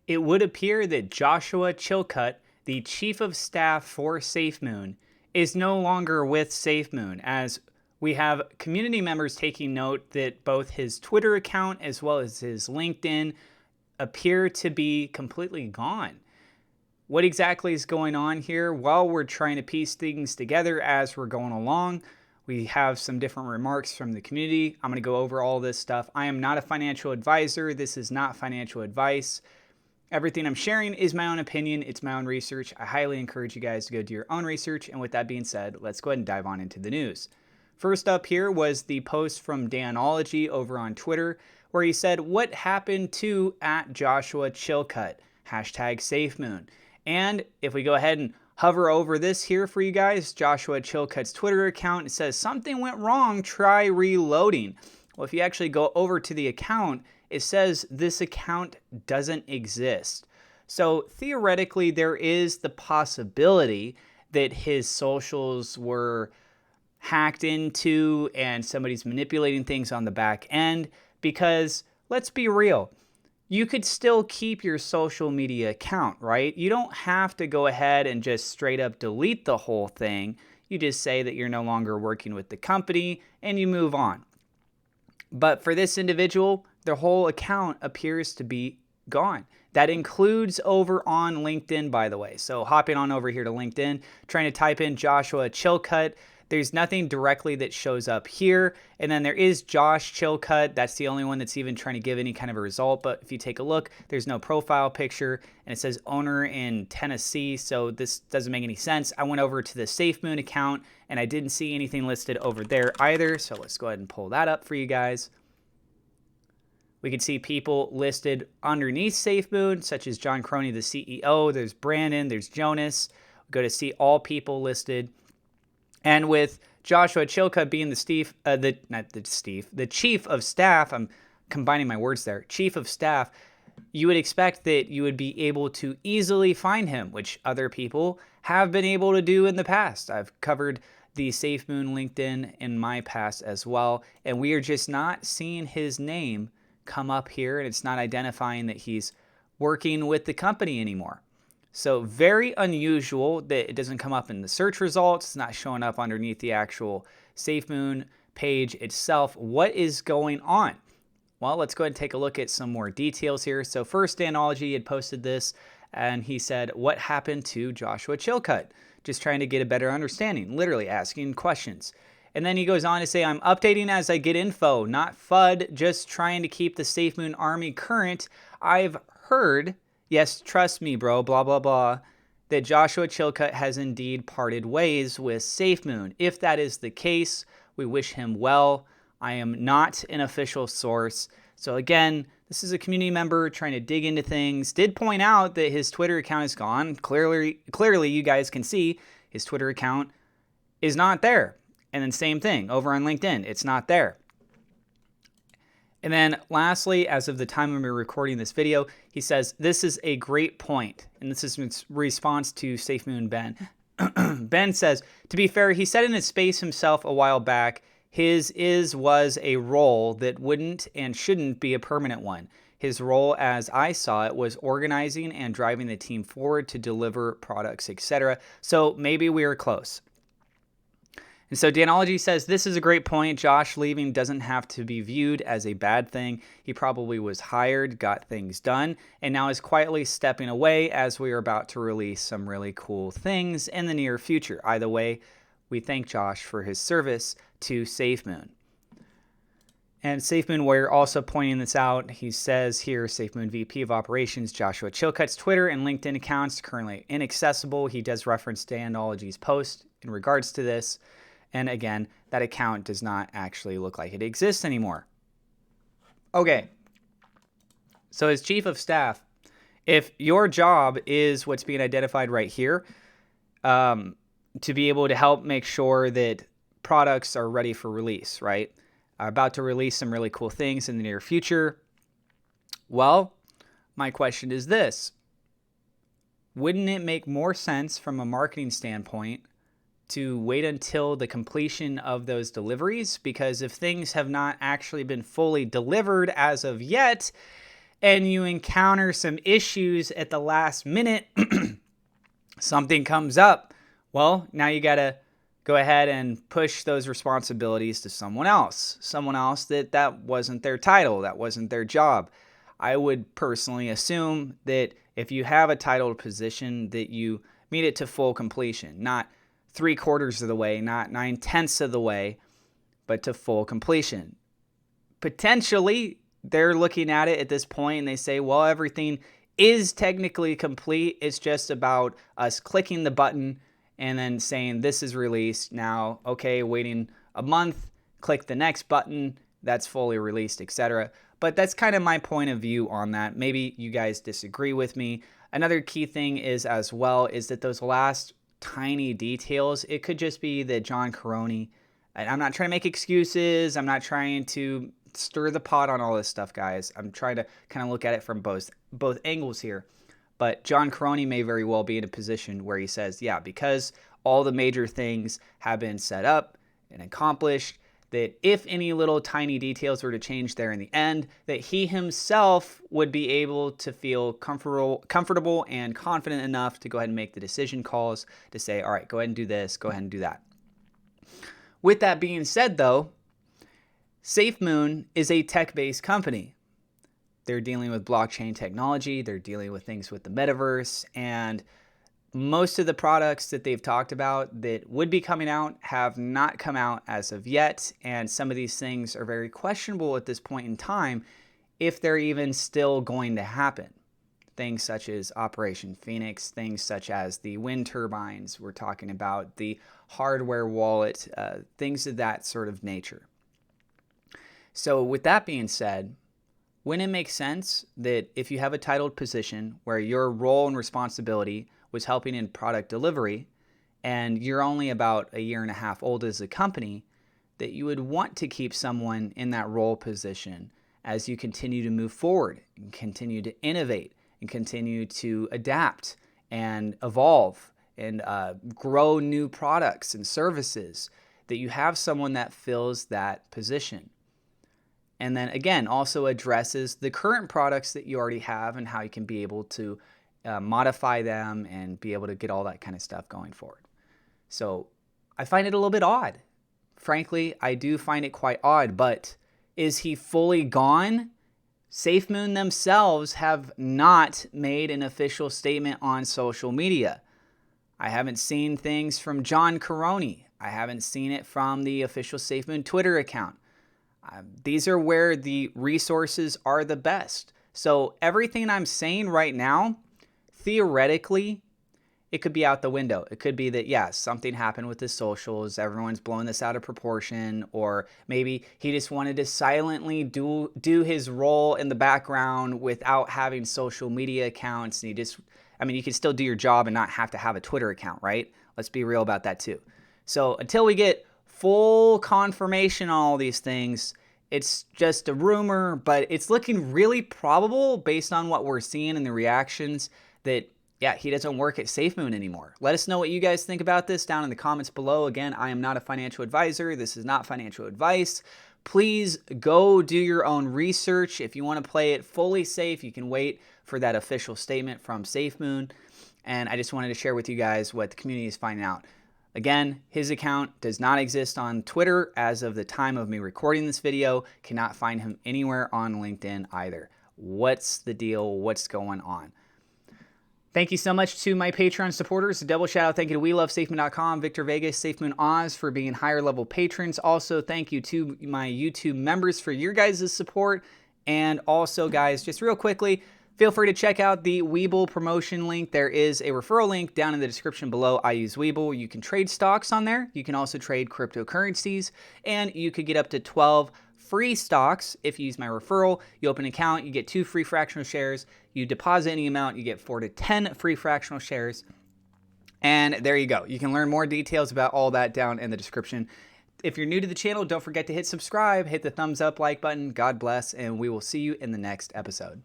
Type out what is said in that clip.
It would appear that Joshua Chillcut, the chief of staff for SafeMoon, is no longer with SafeMoon, as we have community members taking note that both his Twitter account as well as his LinkedIn appear to be completely gone. What exactly is going on here? Well, we're trying to piece things together as we're going along. We have some different remarks from the community. I'm going to go over all this stuff. I am not a financial advisor. This is not financial advice. Everything I'm sharing is my own opinion. It's my own research. I highly encourage you guys to go do your own research. And with that being said, let's go ahead and dive on into the news. First up here was the post from Danology over on Twitter, where he said, "What happened to @Joshua Chillcut? #SafeMoon." And if we go ahead and hover over this here for you guys, Joshua Chillcut's Twitter account, it says, "Something went wrong, try reloading." Well, if you actually go over to the account, it says this account doesn't exist. So theoretically, there is the possibility that his socials were hacked into and somebody's manipulating things on the back end, because let's be real, you could still keep your social media account, right? You don't have to go ahead and just straight up delete the whole thing. You just say that you're no longer working with the company and you move on. But for this individual, their whole account appears to be gone. That includes over on LinkedIn, by the way. So hopping on over here to LinkedIn, trying to type in Joshua Chillcut. There's nothing directly that shows up here. And then there is Josh Chillcut. That's the only one that's even trying to give any kind of a result. But if you take a look, there's no profile picture. And it says owner in Tennessee. So this doesn't make any sense. I went over to the SafeMoon account and I didn't see anything listed over there either. So let's go ahead and pull that up for you guys. We can see people listed underneath SafeMoon, such as John Croney, the CEO. There's Brandon. There's Jonas. We go to see all people listed. And with Joshua Chillcut being the chief of staff, I'm combining my words there, chief of staff, you would expect that you would be able to easily find him, which other people have been able to do in the past. I've covered the SafeMoon LinkedIn in my past as well, and we are just not seeing his name come up here, and it's not identifying that he's working with the company anymore. So very unusual that it doesn't come up in the search results. It's not showing up underneath the actual SafeMoon page itself. What is going on? Well, let's go ahead and take a look at some more details here. So first, Danology had posted this, and he said, "What happened to Joshua Chillcut?" Just trying to get a better understanding, literally asking questions. And then he goes on to say, "I'm updating as I get info, not FUD, just trying to keep the SafeMoon army current. I've heard, yes, trust me, bro, blah, blah, blah, that Joshua Chillcut has indeed parted ways with SafeMoon. If that is the case, we wish him well. I am not an official source." So again, this is a community member trying to dig into things. Did point out that his Twitter account is gone. Clearly, you guys can see his Twitter account is not there. And then same thing over on LinkedIn, it's not there. And then lastly, as of the time when we're recording this video, he says, "This is a great point." And this is in response to SafeMoon Ben. Ben says, "To be fair, he said in his space himself a while back, his was a role that wouldn't and shouldn't be a permanent one. His role, as I saw it, was organizing and driving the team forward to deliver products, etc. So maybe we are close." And so Danology says, "This is a great point. Josh leaving doesn't have to be viewed as a bad thing. He probably was hired, got things done, and now is quietly stepping away as we are about to release some really cool things in the near future. Either way, we thank Josh for his service to SafeMoon." And SafeMoon Warrior also pointing this out. He says here, SafeMoon VP of Operations Joshua Chillcut's Twitter and LinkedIn accounts currently inaccessible. He does reference Danology's post in regards to this. And again, that account does not actually look like it exists anymore. Okay. So as chief of staff, if your job is what's being identified right here, to be able to help make sure that products are ready for release, right? Are about to release some really cool things in the near future. Well, my question is this. Wouldn't it make more sense from a marketing standpoint to wait until the completion of those deliveries? Because if things have not actually been fully delivered as of yet, and you encounter some issues at the last minute, something comes up, well, now you got to go ahead and push those responsibilities to someone else that wasn't their title, that wasn't their job. I would personally assume that if you have a titled position, that you meet it to full completion, not 3/4 of the way, not 9/10 of the way, but to full completion. Potentially, they're looking at it at this point and they say, well, everything is technically complete. It's just about us clicking the button and then saying this is released. Now, okay, waiting a month, click the next button, that's fully released, etc. But that's kind of my point of view on that. Maybe you guys disagree with me. Another key thing is as well is that those last tiny details, it could just be that John Caroni, and I'm not trying to make excuses, I'm not trying to stir the pot on all this stuff, guys. I'm trying to kind of look at it from both angles here. But John Caroni may very well be in a position where he says, yeah, because all the major things have been set up and accomplished, that if any little tiny details were to change there in the end, that he himself would be able to feel comfortable and confident enough to go ahead and make the decision calls to say, all right, go ahead and do this, go ahead and do that. With that being said, though, SafeMoon is a tech-based company. They're dealing with blockchain technology. They're dealing with things with the metaverse. And most of the products that they've talked about that would be coming out have not come out as of yet. And some of these things are very questionable at this point in time if they're even still going to happen. Things such as Operation Phoenix, things such as the wind turbines we're talking about, the hardware wallet, things of that sort of nature. So with that being said, wouldn't it make sense that if you have a titled position where your role and responsibility was helping in product delivery and you're only about 1.5 years old as a company, that you would want to keep someone in that role position as you continue to move forward and continue to innovate and continue to adapt and evolve and grow new products and services, that you have someone that fills that position. And then again, also addresses the current products that you already have and how you can be able to modify them and be able to get all that kind of stuff going forward. So I find it a little bit odd. Frankly, I do find it quite odd, but is he fully gone? SafeMoon themselves have not made an official statement on social media. I haven't seen things from John Caroni. I haven't seen it from the official SafeMoon Twitter account. These are where the resources are the best. So everything I'm saying right now, theoretically, it could be out the window. It could be that, yeah, something happened with the socials, everyone's blowing this out of proportion, or maybe he just wanted to silently do his role in the background without having social media accounts. And you can still do your job and not have to have a Twitter account, right? Let's be real about that too. So until we get full confirmation on all these things, it's just a rumor, but it's looking really probable based on what we're seeing in the reactions that, yeah, he doesn't work at SafeMoon anymore. Let us know what you guys think about this down in the comments below. Again, I am not a financial advisor. This is not financial advice. Please go do your own research. If you want to play it fully safe, you can wait for that official statement from SafeMoon. And I just wanted to share with you guys what the community is finding out. Again, his account does not exist on Twitter as of the time of me recording this video. Cannot find him anywhere on LinkedIn either. What's the deal? What's going on? Thank you so much to my Patreon supporters. A double shout out thank you to WeLoveSafeMoon.com, Victor Vegas, SafeMoon Oz for being higher level patrons. Also, thank you to my YouTube members for your guys' support. And also, guys, just real quickly, feel free to check out the Webull promotion link. There is a referral link down in the description below. I use Webull. You can trade stocks on there. You can also trade cryptocurrencies. And you could get up to 12 free stocks if you use my referral. You open an account, you get 2 free fractional shares. You deposit any amount, you get 4 to 10 free fractional shares. And there you go. You can learn more details about all that down in the description. If you're new to the channel, don't forget to hit subscribe, hit the thumbs up, like button. God bless, and we will see you in the next episode.